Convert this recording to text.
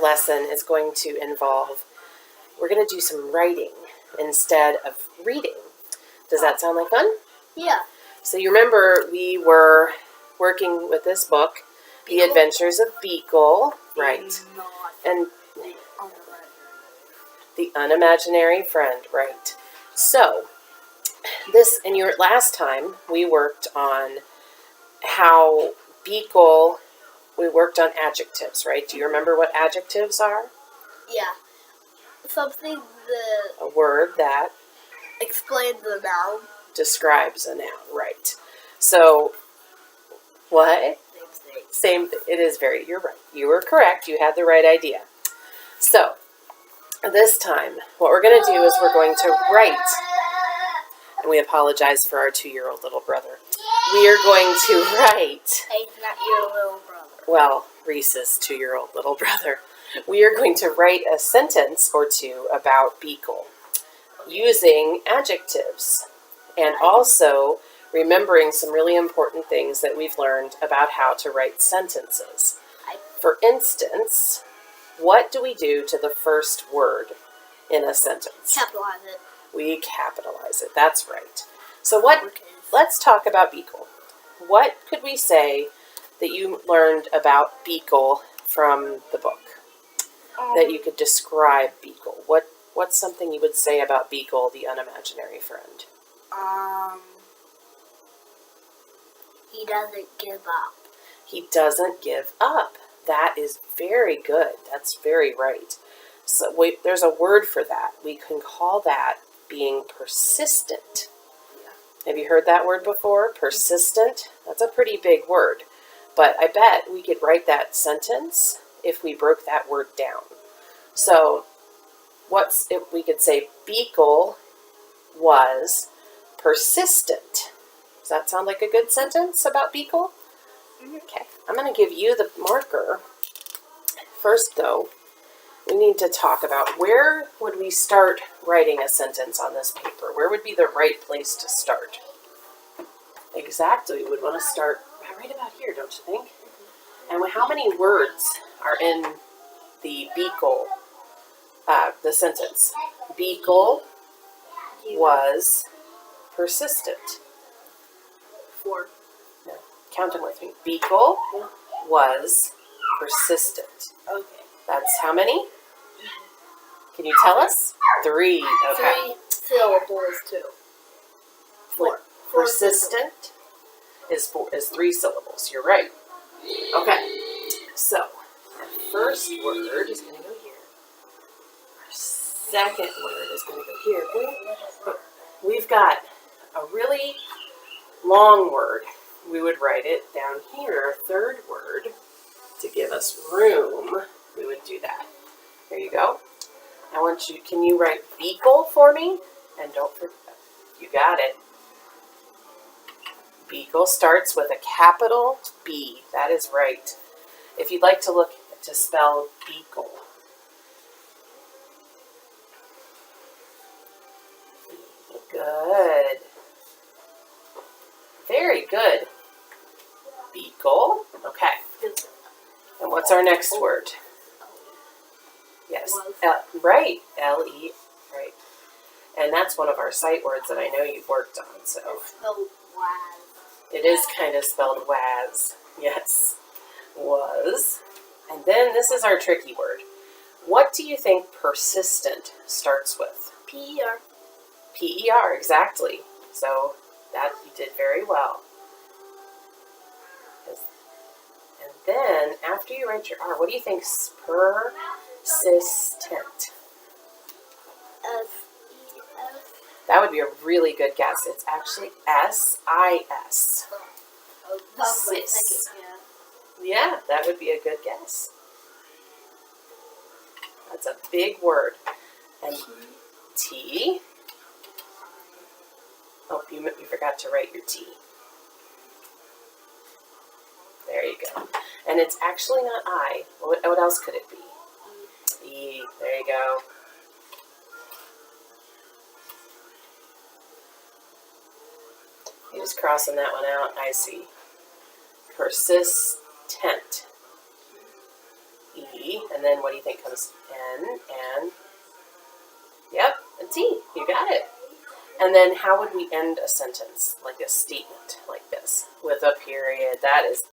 lesson is going to involve, we're going to do some writing instead of reading. Does that sound like fun? Yeah. So you remember we were working with this book, The Adventures of Beagle, right? And The Unimaginary Friend, right? So in your last time, we worked on how Beagle, we worked on adjectives, right? Do you remember what adjectives are? Yeah. Something that... A word that explains the noun. Describes a noun, right? So, what? Same thing. It is you're right. You were correct. You had the right idea. So, this time, what we're going to do is we're going to write, and we apologize for our 2-year-old little brother. We are going to write. Hey, it's not your little brother. Well, Reese's 2-year-old little brother. We are going to write a sentence or two about Beagle using adjectives and also remembering some really important things that we've learned about how to write sentences. For instance, what do we do to the first word in a sentence? Capitalize it. We capitalize it. That's right. So let's talk about Beagle. What could we say that you learned about Beagle from the book? That you could describe Beagle. What's something you would say about Beagle, the unimaginary friend? He doesn't give up. He doesn't give up. That is very good. That's very right. So there's a word for that. We can call that being persistent. Yeah. Have you heard that word before? Persistent? That's a pretty big word. But I bet we could write that sentence if we broke that word down. So if we could say Beagle was persistent. Does that sound like a good sentence about Beagle? Okay, I'm going to give you the marker. First, though, we need to talk about where would we start writing a sentence on this paper? Where would be the right place to start? Exactly, we would want to start right about here, don't you think? And how many words are in the Beagle, the sentence? Beagle was persistent. 4. No, count them with me. Beagle was persistent. Okay. That's how many? Can you tell us? 3. Okay. 3 syllables too. 4. Persistent is 3 syllables. You're right. Okay. So, our first word is going to go here. Our second word is going to go here. We've got a really long word. We would write it down here. Our third word, to give us room, we would do that. There you go. Can you write Beagle for me? And don't forget, you got it. Beagle starts with a capital B. That is right. If you'd like to look to spell Beagle. Good. Very good. Beagle. Okay. And what's our next word? Yes. Right. L-E. Right. And that's one of our sight words that I know you've worked on. So it's spelled Waz. It is kind of spelled Waz. Yes. Was. And then this is our tricky word. What do you think persistent starts with? P-E-R. P-E-R, exactly. So that you did very well. And then after you write your R, what do you think persistent? S-E-S. That would be a really good guess. It's actually S-I-S. Oh, that's my second guess. Yeah, that would be a good guess. That's a big word. And T. Oh, you forgot to write your T. There you go. And it's actually not I. What else could it be? E. There you go. You're just crossing that one out. I see. Persistent. E. E, and then what do you think comes N, and, yep, a T. You got it. And then how would we end a sentence, like a statement like this, with a period? That is